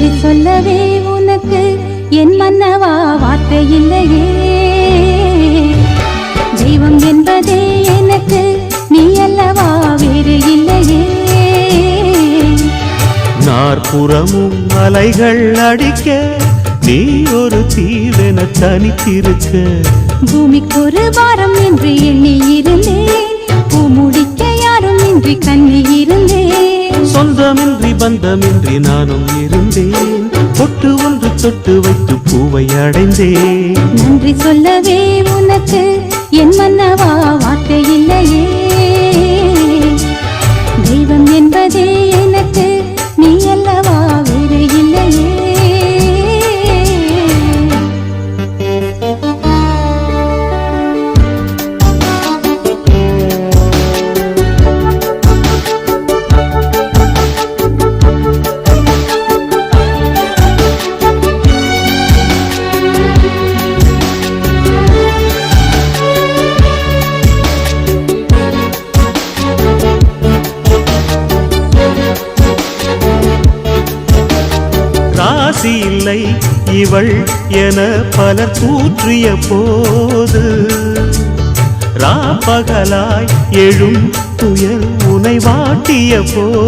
நன்றி சொல்லவே உனக்கு என் மன்னவா வார்த்தை இல்லையே. தெய்வம் என்பதே எனக்கு நீ அல்லவா வேறு இல்லையே. நாற்புறமும் அலைகள் அடிக்க நீ ஒரு தீவென தனித்திருக்க. பூமிக்கு ஒரு வாரம் என்று எண்ணி இருந்தேன், பூ முடிக்க யாரும் இன்றி கண்ணி இருந்தேன். சொந்தமின்றி பந்தமின்றி நானும் இருந்தேன், பொட்டு ஒன்று தொட்டு வைத்து பூவை அடைந்தேன். நன்றி சொல்லவே உனக்கு என் மன்னவா வார்த்தை இல்லையே. தெய்வம் என்பதே எனக்கு நீ அல்லவா வேறு இல்லையே. ராசி இல்லை இவள் என பலர் தூற்றிய போது, ராப்பகலாய் எழும் துயர் உனை வாட்டிய போது